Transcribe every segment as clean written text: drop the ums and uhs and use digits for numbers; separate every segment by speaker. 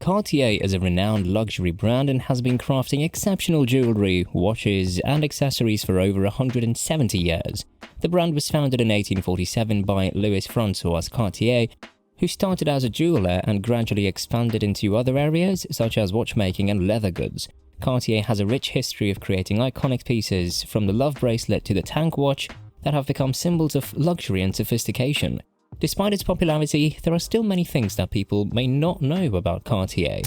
Speaker 1: Cartier is a renowned luxury brand and has been crafting exceptional jewelry, watches, and accessories for over 170 years. The brand was founded in 1847 by Louis-Francois Cartier, who started as a jeweler and gradually expanded into other areas such as watchmaking and leather goods. Cartier has a rich history of creating iconic pieces, from the love bracelet to the tank watch, that have become symbols of luxury and sophistication. Despite its popularity, there are still many things that people may not know about Cartier.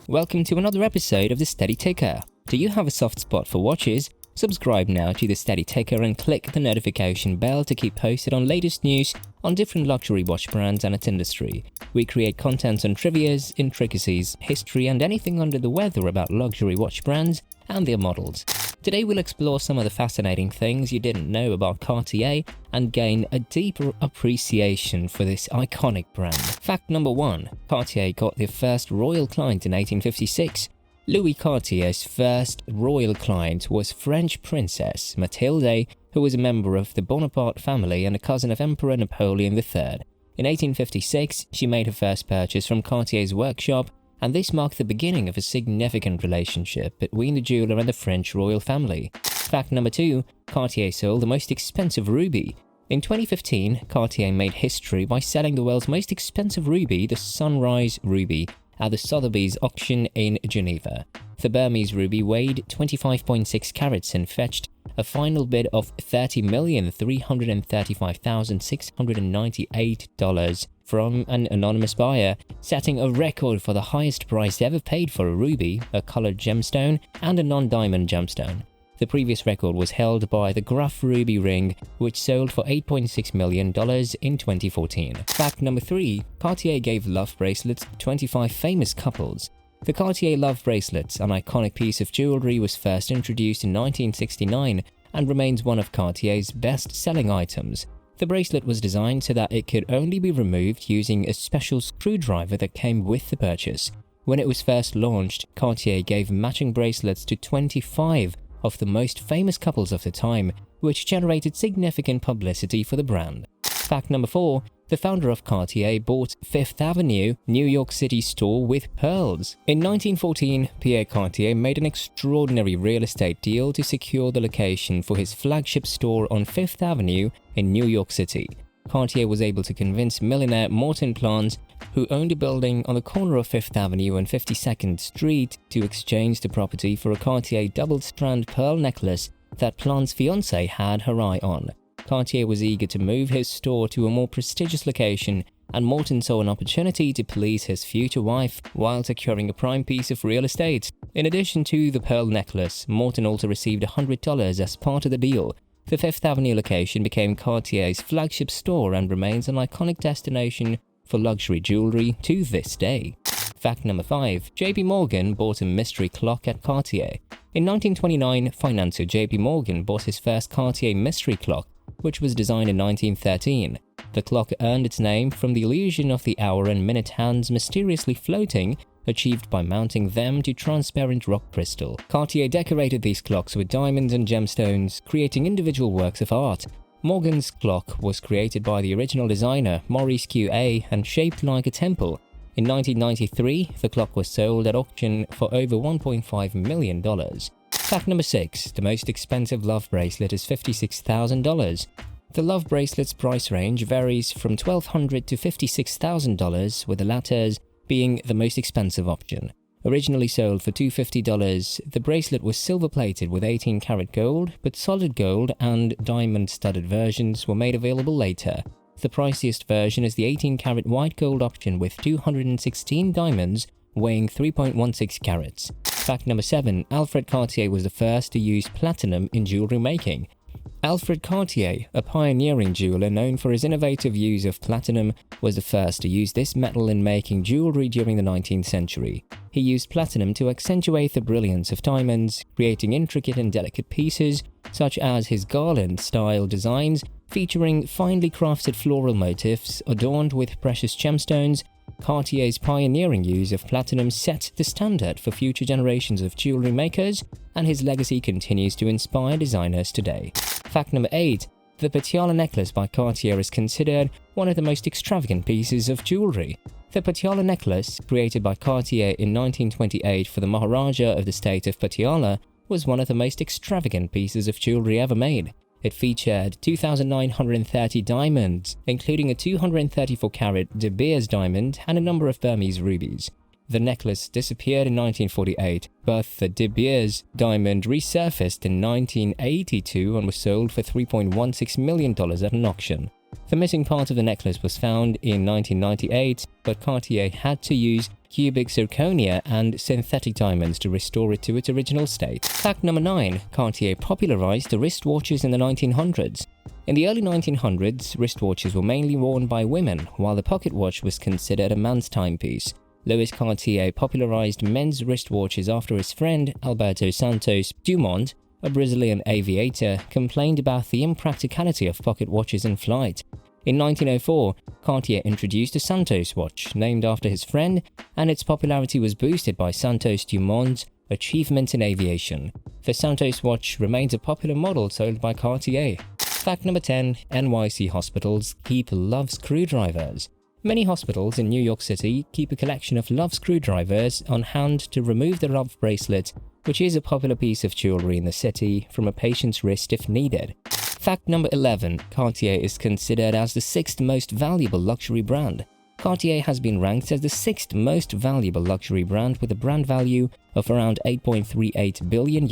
Speaker 1: Welcome to another episode of The Steady Ticker. Do you have a soft spot for watches? Subscribe now to The Steady Ticker and click the notification bell to keep posted on latest news on different luxury watch brands and its industry. We create content on trivias, intricacies, history, and anything under the weather about luxury watch brands and their models. Today we'll explore some of the fascinating things you didn't know about Cartier and gain a deeper appreciation for this iconic brand. Fact number 1. Cartier got their first royal client in 1856. Louis Cartier's first royal client was French Princess Mathilde, who was a member of the Bonaparte family and a cousin of Emperor Napoleon III. In 1856, she made her first purchase from Cartier's workshop, and this marked the beginning of a significant relationship between the jeweler and the French royal family. Fact number 2. Cartier sold the most expensive ruby. In 2015, Cartier made history by selling the world's most expensive ruby, the Sunrise Ruby, at the Sotheby's auction in Geneva. The Burmese ruby weighed 25.6 carats and fetched a final bid of $30,335,698 from an anonymous buyer, setting a record for the highest price ever paid for a ruby, a colored gemstone, and a non-diamond gemstone. The previous record was held by the Gruff Ruby ring, which sold for $8.6 million in 2014. Fact number 3. Cartier gave love bracelets to 25 famous couples. The Cartier love bracelet, an iconic piece of jewelry, was first introduced in 1969 and remains one of Cartier's best-selling items. The bracelet was designed so that it could only be removed using a special screwdriver that came with the purchase. When it was first launched, Cartier gave matching bracelets to 25 of the most famous couples of the time, which generated significant publicity for the brand. Fact number 4. The founder of Cartier bought Fifth Avenue, New York City store with pearls. In 1914, Pierre Cartier made an extraordinary real estate deal to secure the location for his flagship store on Fifth Avenue in New York City. Cartier was able to convince millionaire Morton Plant, who owned a building on the corner of Fifth Avenue and 52nd Street, to exchange the property for a Cartier double-strand pearl necklace that Plant's fiancée had her eye on. Cartier was eager to move his store to a more prestigious location, and Morton saw an opportunity to please his future wife while securing a prime piece of real estate. In addition to the pearl necklace, Morton also received $100 as part of the deal. The Fifth Avenue location became Cartier's flagship store and remains an iconic destination for luxury jewelry to this day. Fact number 5. JP Morgan bought a mystery clock at Cartier. In 1929, financier JP Morgan bought his first Cartier mystery clock, which was designed in 1913. The clock earned its name from the illusion of the hour and minute hands mysteriously floating, achieved by mounting them to transparent rock crystal. Cartier decorated these clocks with diamonds and gemstones, creating individual works of art. Morgan's clock was created by the original designer, Maurice Q.A., and shaped like a temple. In 1993, the clock was sold at auction for over $1.5 million. Fact number 6. The most expensive love bracelet is $56,000. The love bracelet's price range varies from $1,200 to $56,000, with the latter being the most expensive option. Originally sold for $250, the bracelet was silver-plated with 18-karat gold, but solid gold and diamond-studded versions were made available later. The priciest version is the 18-karat white gold option with 216 diamonds weighing 3.16 carats. Fact number 7. Alfred Cartier was the first to use platinum in jewelry making. Alfred Cartier, a pioneering jeweler known for his innovative use of platinum, was the first to use this metal in making jewelry during the 19th century. He used platinum to accentuate the brilliance of diamonds, creating intricate and delicate pieces, such as his garland-style designs featuring finely crafted floral motifs adorned with precious gemstones. Cartier's pioneering use of platinum set the standard for future generations of jewelry makers, and his legacy continues to inspire designers today. Fact number 8. The Patiala necklace by Cartier is considered one of the most extravagant pieces of jewelry. The Patiala necklace, created by Cartier in 1928 for the Maharaja of the state of Patiala, was one of the most extravagant pieces of jewelry ever made. It featured 2,930 diamonds, including a 234-carat De Beers diamond and a number of Burmese rubies. The necklace disappeared in 1948, but the De Beers diamond resurfaced in 1982 and was sold for $3.16 million at an auction. The missing part of the necklace was found in 1998, but Cartier had to use cubic zirconia and synthetic diamonds to restore it to its original state. Fact number 9. Cartier popularized the wristwatches in the 1900s. In the early 1900s, wristwatches were mainly worn by women, while the pocket watch was considered a man's timepiece. Louis Cartier popularized men's wristwatches after his friend Alberto Santos Dumont, a Brazilian aviator, complained about the impracticality of pocket watches in flight. In 1904, Cartier introduced a Santos watch, named after his friend, and its popularity was boosted by Santos Dumont's achievements in aviation. The Santos watch remains a popular model sold by Cartier. Fact number 10. NYC hospitals keep love screwdrivers. Many hospitals in New York City keep a collection of love screwdrivers on hand to remove the love bracelet, which is a popular piece of jewelry in the city, from a patient's wrist if needed. Fact number 11. Cartier is considered as the 6th most valuable luxury brand. Cartier has been ranked as the 6th most valuable luxury brand with a brand value of around $8.38 billion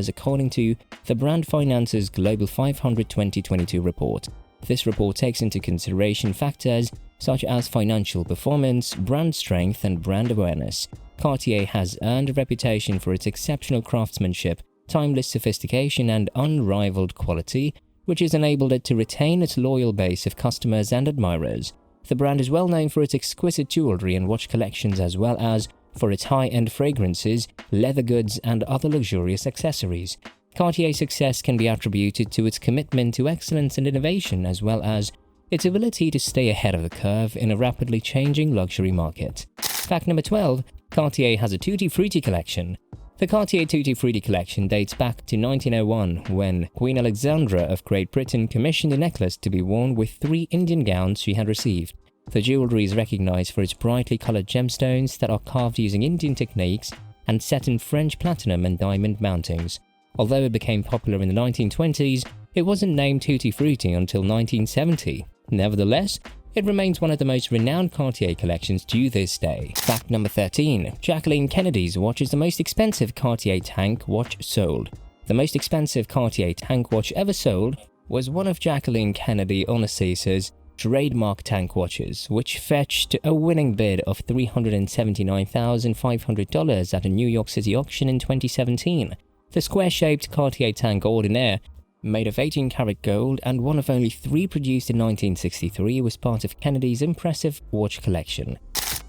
Speaker 1: according to the Brand Finance's Global 500 2022 report. This report takes into consideration factors such as financial performance, brand strength, and brand awareness. Cartier has earned a reputation for its exceptional craftsmanship, timeless sophistication, and unrivaled quality, which has enabled it to retain its loyal base of customers and admirers. The brand is well known for its exquisite jewelry and watch collections, as well as for its high-end fragrances, leather goods, and other luxurious accessories. Cartier's success can be attributed to its commitment to excellence and innovation, as well as its ability to stay ahead of the curve in a rapidly changing luxury market. Fact number 12. Cartier has a Tutti Frutti collection. The Cartier Tutti Frutti collection dates back to 1901, when Queen Alexandra of Great Britain commissioned a necklace to be worn with 3 Indian gowns she had received. The jewelry is recognized for its brightly colored gemstones that are carved using Indian techniques and set in French platinum and diamond mountings. Although it became popular in the 1920s, it wasn't named Tutti Frutti until 1970. Nevertheless, it remains one of the most renowned Cartier collections to this day. Fact number 13. Jacqueline Kennedy's watch is the most expensive Cartier tank watch sold. The most expensive Cartier tank watch ever sold was one of Jacqueline Kennedy Onassis's trademark tank watches, which fetched a winning bid of $379,500 at a New York City auction in 2017. The square-shaped Cartier tank ordinaire, made of 18-karat gold and one of only 3 produced in 1963, was part of Kennedy's impressive watch collection.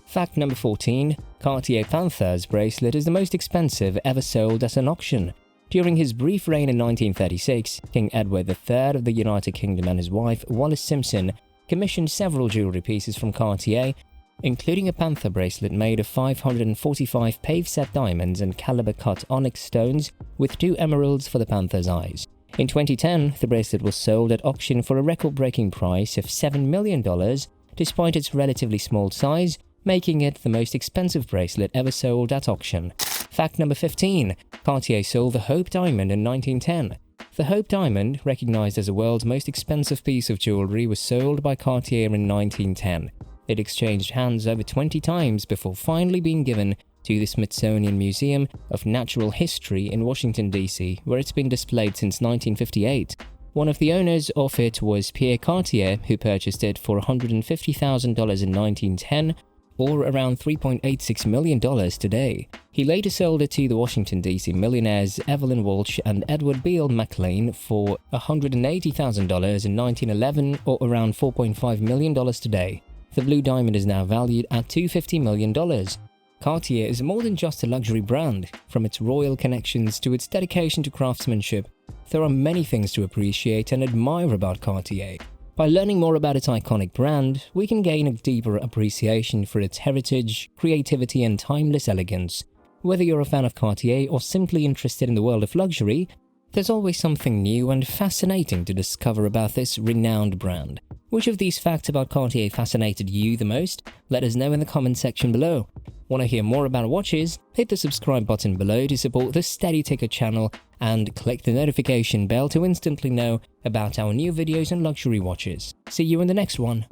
Speaker 1: Fact number 14. Cartier Panther's bracelet is the most expensive ever sold at an auction. During his brief reign in 1936, King Edward III of the United Kingdom and his wife, Wallis Simpson, commissioned several jewelry pieces from Cartier, including a panther bracelet made of 545 pave-set diamonds and caliber-cut onyx stones with 2 emeralds for the panther's eyes. In 2010, the bracelet was sold at auction for a record-breaking price of $7 million, despite its relatively small size, making it the most expensive bracelet ever sold at auction. Fact number 15. Cartier sold the Hope Diamond in 1910. The Hope Diamond, recognized as the world's most expensive piece of jewelry, was sold by Cartier in 1910. It exchanged hands over 20 times before finally being given to the Smithsonian Museum of Natural History in Washington, D.C., where it's been displayed since 1958. One of the owners of it was Pierre Cartier, who purchased it for $150,000 in 1910, or around $3.86 million today. He later sold it to the Washington, D.C. millionaires Evelyn Walsh and Edward Beale McLean for $180,000 in 1911, or around $4.5 million today. The blue diamond is now valued at $250 million. Cartier is more than just a luxury brand. From its royal connections to its dedication to craftsmanship, there are many things to appreciate and admire about Cartier. By learning more about its iconic brand, we can gain a deeper appreciation for its heritage, creativity, and timeless elegance. Whether you're a fan of Cartier or simply interested in the world of luxury, There's always something new and fascinating to discover about this renowned brand. Which of these facts about Cartier fascinated you the most? Let us know in the comment section below. Want to hear more about watches? Hit the subscribe button below to support the Steady Ticker channel and click the notification bell to instantly know about our new videos on luxury watches. See you in the next one.